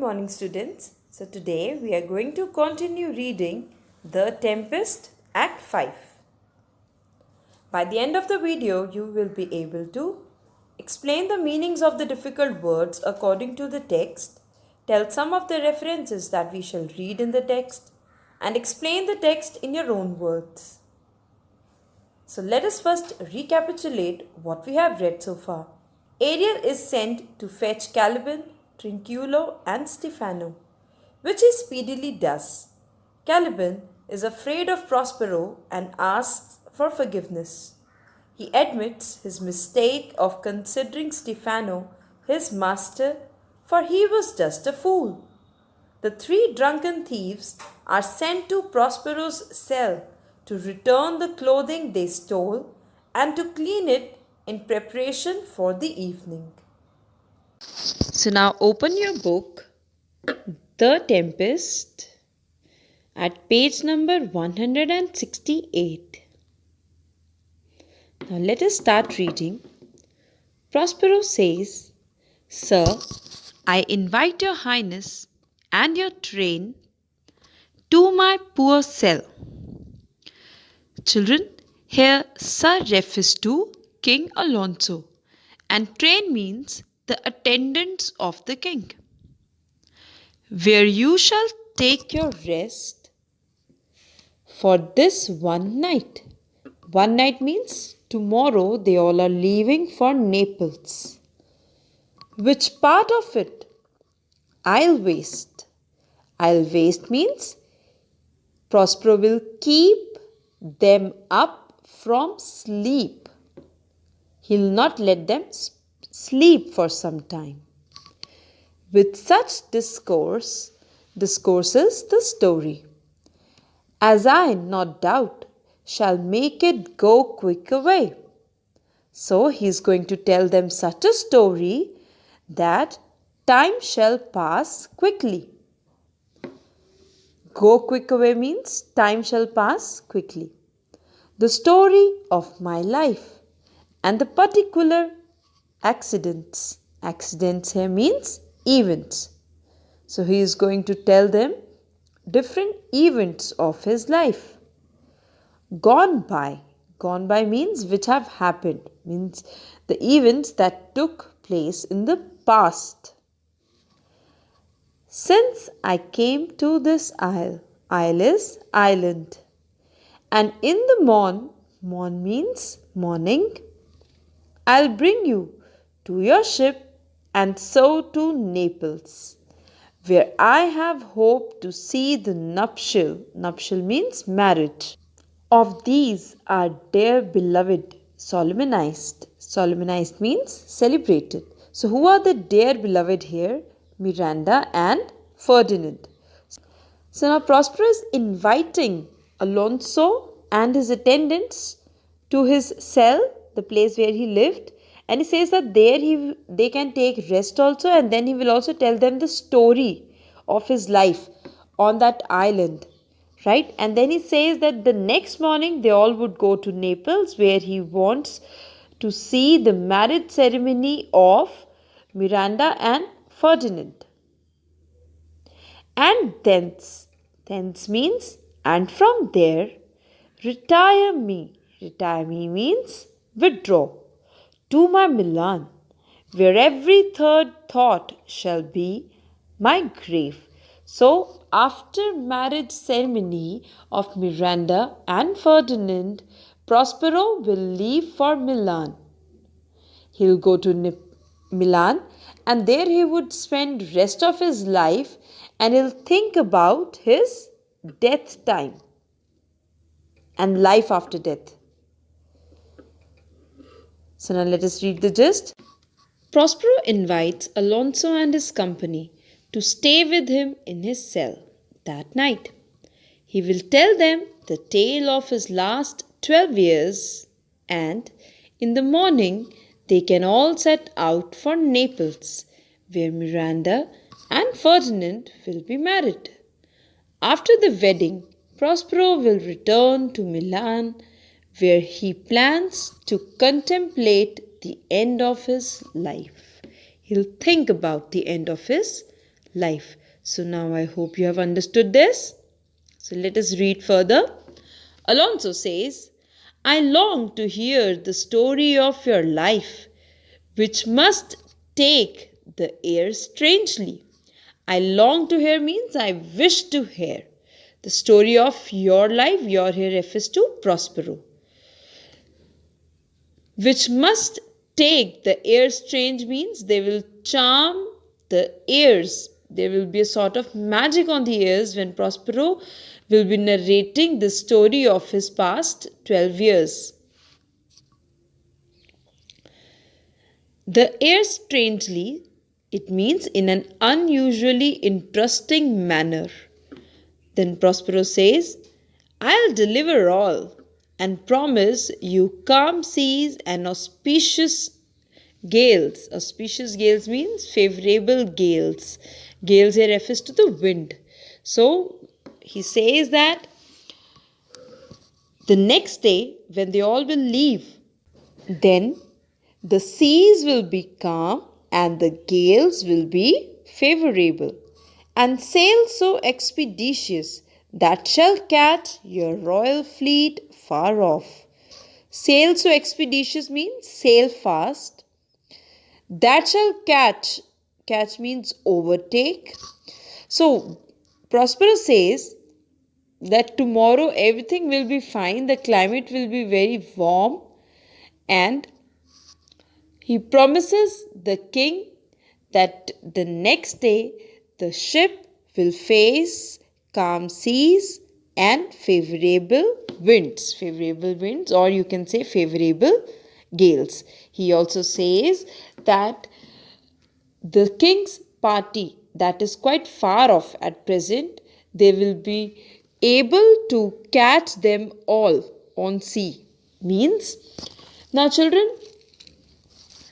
morning, students. So today we are going to continue reading The Tempest, Act 5. By the end of the video, you will be able to explain the meanings of the difficult words according to the text, tell some of the references that we shall read in the text, and explain the text in your own words. So let us first recapitulate what we have read so far. Ariel is sent to fetch Caliban, Trinculo and Stephano, which he speedily does. Caliban is afraid of Prospero and asks for forgiveness. He admits his mistake of considering Stephano his master, for he was just a fool. The three drunken thieves are sent to Prospero's cell to return the clothing they stole and to clean it in preparation for the evening. So now open your book, The Tempest, at page number 168. Now let us start reading. Prospero says, "Sir, I invite your highness and your train to my poor cell." Children, here Sir refers to King Alonso and train means the attendants of the king, "where you shall take your rest for this one night." One night means tomorrow they all are leaving for Naples. Which part of it? I'll waste. I'll waste means Prospero will keep them up from sleep. He'll not let them sleep for some time. With such discourses the story, as I, not doubt, shall make it go quick away. So he's going to tell them such a story that time shall pass quickly. Go quick away means time shall pass quickly. The story of my life and the particular accidents. Accidents here means events. So he is going to tell them different events of his life. Gone by. Gone by means which have happened. Means the events that took place in the past. Since I came to this isle. Isle is island. And in the morn means morning, I'll bring you to your ship and so to Naples, where I have hoped to see the nuptial. Nuptial means marriage. Of these are dear beloved solemnized. Solemnized means celebrated. So who are the dear beloved here? Miranda and Ferdinand. So now Prospero is inviting Alonso and his attendants to his cell, the place where he lived, and he says that there they can take rest also, and then he will also tell them the story of his life on that island, right? And then he says that the next morning they all would go to Naples, where he wants to see the marriage ceremony of Miranda and Ferdinand. And thence means and from there, retire me means withdraw, to my Milan, where every third thought shall be my grave. So after marriage ceremony of Miranda and Ferdinand, Prospero will leave for Milan. He'll go to Milan, and there he would spend rest of his life, and he'll think about his death time and life after death. So now let us read the gist. Prospero invites Alonso and his company to stay with him in his cell that night. He will tell them the tale of his last 12 years, and in the morning they can all set out for Naples, where Miranda and Ferdinand will be married. After the wedding, Prospero will return to Milan, where he plans to contemplate the end of his life. He'll think about the end of his life. So now I hope you have understood this. So let us read further. Alonso says, I long to hear the story of your life, which must take the air strangely. I long to hear means I wish to hear. The story of your life, your here refers to Prospero, which must take the air strange means they will charm the ears. There will be a sort of magic on the ears when Prospero will be narrating the story of his past 12 years. The air strangely, it means in an unusually interesting manner. Then Prospero says, I'll deliver all and promise you calm seas and auspicious gales. Auspicious gales means favorable gales. Gales here refers to the wind. So he says that the next day when they all will leave, then the seas will be calm and the gales will be favorable, and sail so expeditious that shall catch your royal fleet far off. Sail so expeditious means sail fast. That shall catch. Catch means overtake. So Prospero says that tomorrow everything will be fine. The climate will be very warm, and he promises the king that the next day the ship will face calm seas and favorable winds. Favorable winds, or you can say favorable gales. He also says that the king's party that is quite far off at present, they will be able to catch them all on sea. Means, now children,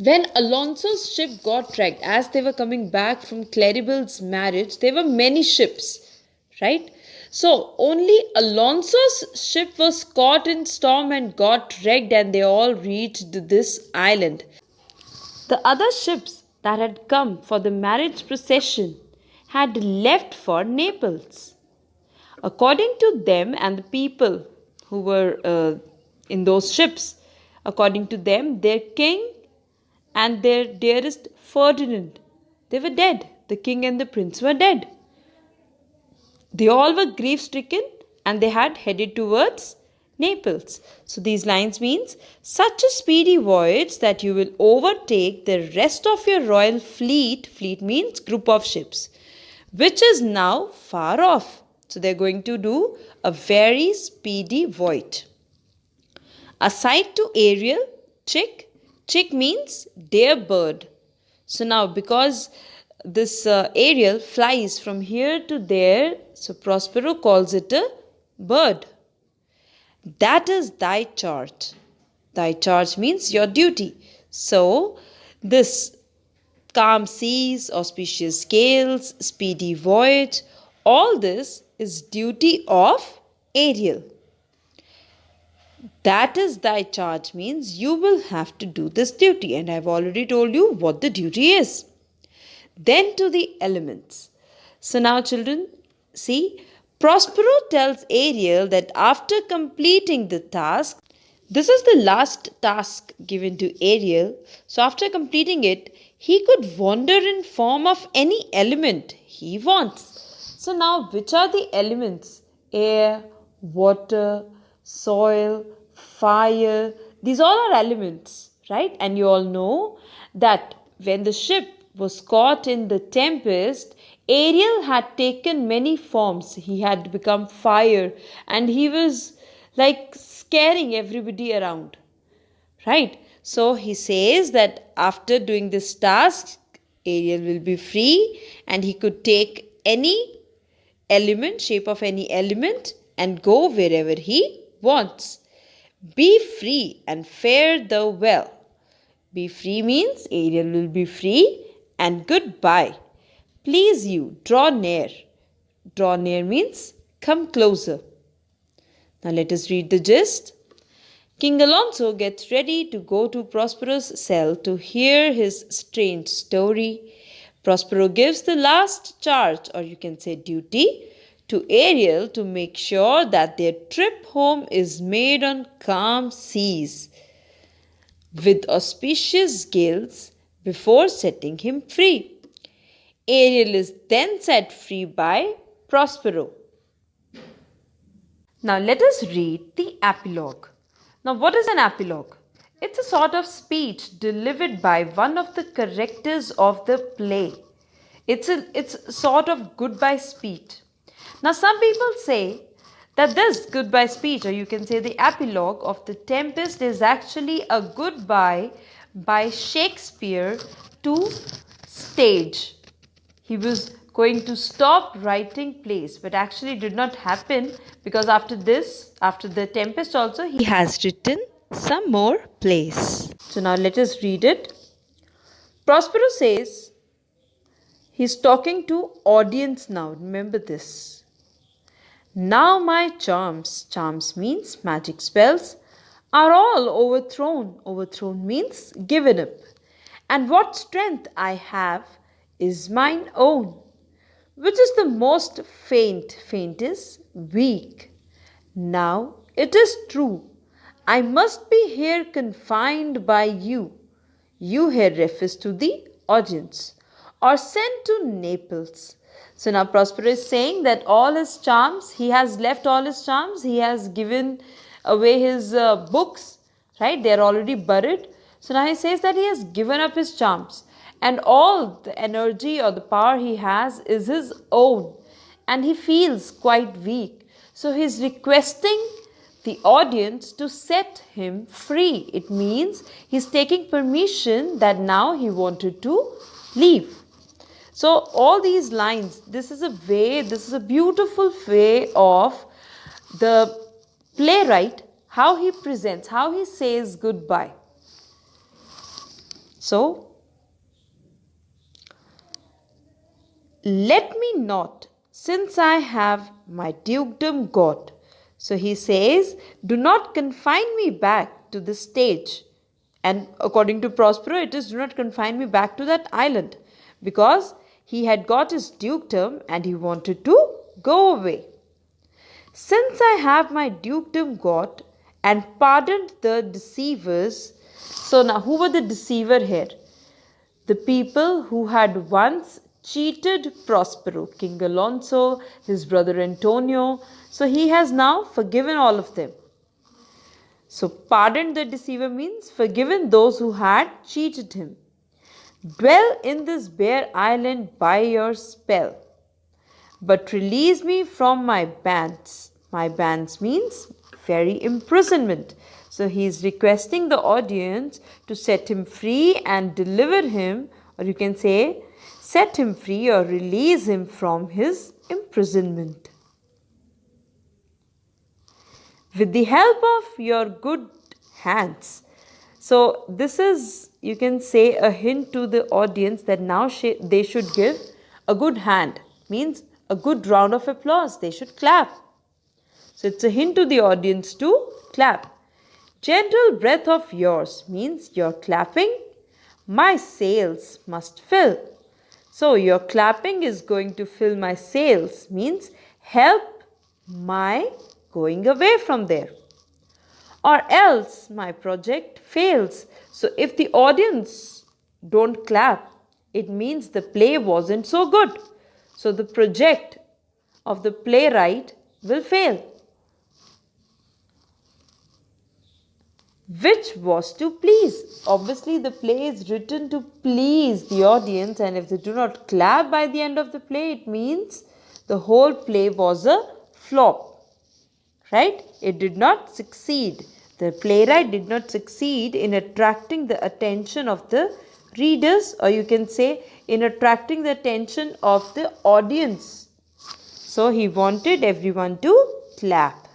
when Alonso's ship got wrecked, as they were coming back from Claribel's marriage, there were many ships, right? So only Alonso's ship was caught in storm and got wrecked, and they all reached this island. The other ships that had come for the marriage procession had left for Naples. According to them and the people who were in those ships, according to them, their king and their dearest Ferdinand, they were dead. The king and the prince were dead. They all were grief-stricken and they had headed towards Naples. So these lines means, such a speedy voyage that you will overtake the rest of your royal fleet. Fleet means group of ships, which is now far off. So they're going to do a very speedy voyage. Aside to Ariel, chick. Chick means dear bird. So now because this Ariel flies from here to there, so Prospero calls it a bird. That is thy charge. Thy charge means your duty. So this calm seas, auspicious gales, speedy voyage, all this is duty of Ariel. That is thy charge means you will have to do this duty, and I have already told you what the duty is. Then to the elements. So now children, see, Prospero tells Ariel that after completing the task, this is the last task given to Ariel. So after completing it, he could wander in form of any element he wants. So now which are the elements? Air, water, soil, fire. These all are elements, right? And you all know that when the ship was caught in the tempest, Ariel had taken many forms. He had become fire and he was like scaring everybody around, right? So he says that after doing this task, Ariel will be free and he could take any element, shape of any element, and go wherever he wants. Be free and fare thou well. Be free means Ariel will be free, and goodbye. Please you, draw near. Draw near means come closer. Now let us read the gist. King Alonso gets ready to go to Prospero's cell to hear his strange story. Prospero gives the last charge, or you can say duty, to Ariel to make sure that their trip home is made on calm seas with auspicious gales before setting him free. Ariel is then set free by Prospero. Now let us read the epilogue. Now what is an epilogue? It's a sort of speech delivered by one of the characters of the play. It's a sort of goodbye speech. Now some people say that this goodbye speech, or you can say the epilogue of the Tempest, is actually a goodbye by Shakespeare to stage. He was going to stop writing plays, but actually did not happen, because after this, after the Tempest also, he has written some more plays. So now let us read it. Prospero says, he's talking to audience now, remember this. Now my charms means magic spells, are all overthrown. Overthrown means given up. And what strength I have is mine own. Which is the most faint? Faint is weak. Now it is true, I must be here confined by you. You here refers to the audience, or sent to Naples. So now Prospero is saying that all his charms, he has left all his charms, he has given away his books, right? They are already buried. So now he says that he has given up his charms, and all the energy or the power he has is his own, and he feels quite weak. So he is requesting the audience to set him free. It means he's taking permission that now he wanted to leave. So all these lines, this is a beautiful way of the playwright, how he presents, how he says goodbye. So, let me not, since I have my dukedom got. So he says, do not confine me back to the stage. And according to Prospero, it is do not confine me back to that island, because he had got his dukedom and he wanted to go away. Since I have my dukedom got and pardoned the deceivers. So now who were the deceiver here? The people who had once cheated Prospero, King Alonso, his brother Antonio. So he has now forgiven all of them. So pardoned the deceiver means forgiven those who had cheated him. Dwell in this bare island by your spell, but release me from my bands. My bands means very imprisonment. So he is requesting the audience to set him free and deliver him, or you can say set him free or release him from his imprisonment. With the help of your good hands. So this is, you can say, a hint to the audience that now they should give a good hand. Means a good round of applause. They should clap. So it's a hint to the audience to clap. Gentle breath of yours means you're clapping. My sails must fill. So your clapping is going to fill my sails, means help my going away from there. Or else my project fails. So if the audience don't clap, it means the play wasn't so good. So the project of the playwright will fail. Which was to please. Obviously the play is written to please the audience, and if they do not clap by the end of the play, it means the whole play was a flop. Right? It did not succeed. The playwright did not succeed in attracting the attention of the readers, or you can say in attracting the attention of the audience. So he wanted everyone to clap.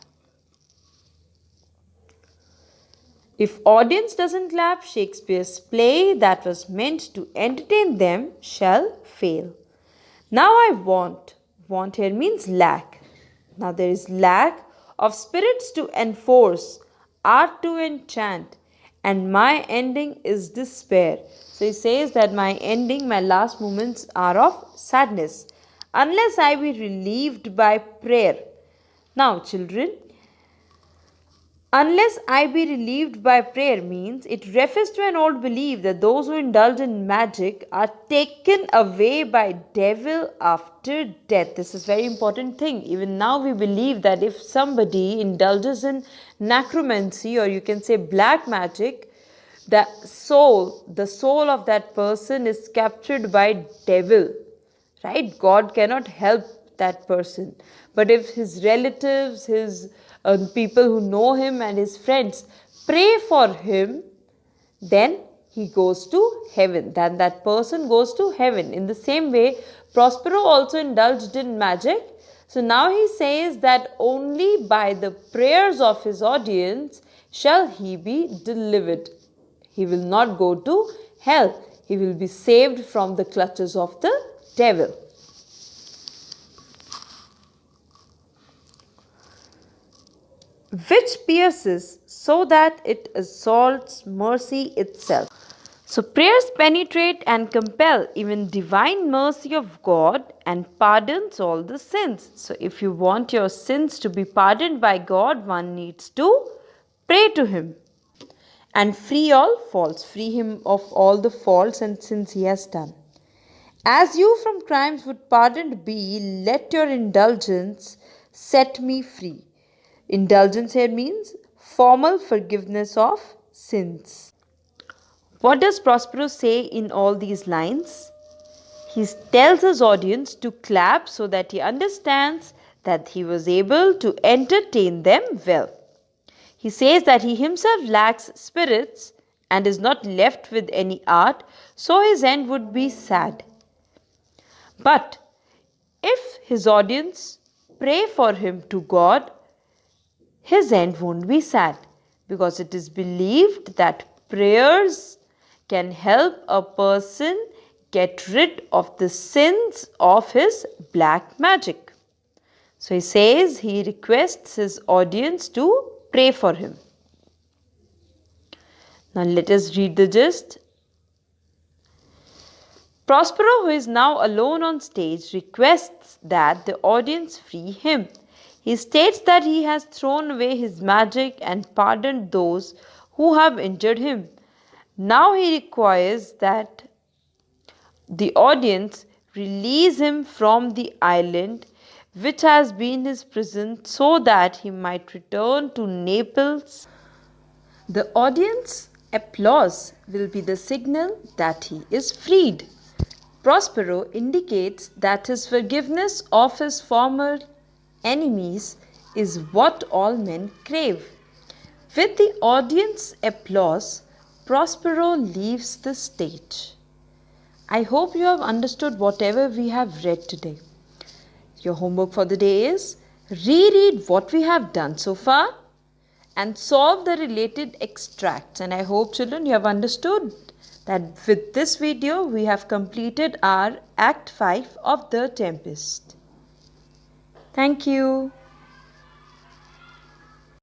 If audience doesn't clap, Shakespeare's play that was meant to entertain them shall fail. Now I want. Want here means lack. Now there is lack of spirits to enforce, art to enchant, and my ending is despair. So he says that my ending, my last moments are of sadness, unless I be relieved by prayer. Now, children, unless I be relieved by prayer means it refers to an old belief that those who indulge in magic are taken away by devil after death. This is very important thing. Even now we believe that if somebody indulges in necromancy, or you can say black magic, the soul of that person is captured by devil, right? God cannot help that person. But if his relatives, his people who know him and his friends pray for him, then he goes to heaven. Then that person goes to heaven. In the same way, Prospero also indulged in magic. So now he says that only by the prayers of his audience shall he be delivered. He will not go to hell. He will be saved from the clutches of the devil. Which pierces so that it assaults mercy itself. So prayers penetrate and compel even divine mercy of God and pardons all the sins. So if you want your sins to be pardoned by God, one needs to pray to him and free all faults, free him of all the faults and sins he has done. As you from crimes would pardoned be, let your indulgence set me free. Indulgence here means formal forgiveness of sins. What does Prospero say in all these lines? He tells his audience to clap so that he understands that he was able to entertain them well. He says that he himself lacks spirits and is not left with any art, so his end would be sad. But if his audience pray for him to God, his end won't be sad, because it is believed that prayers can help a person get rid of the sins of his black magic. So he says he requests his audience to pray for him. Now let us read the gist. Prospero, who is now alone on stage, requests that the audience free him. He states that he has thrown away his magic and pardoned those who have injured him. Now he requires that the audience release him from the island which has been his prison, so that he might return to Naples. The audience applause will be the signal that he is freed. Prospero indicates that his forgiveness of his former enemies is what all men crave. With the audience applause, Prospero leaves the stage. I hope you have understood whatever we have read today. Your homework for the day is reread what we have done so far and solve the related extracts. And I hope, children, you have understood that with this video we have completed our Act 5 of The Tempest. Thank you.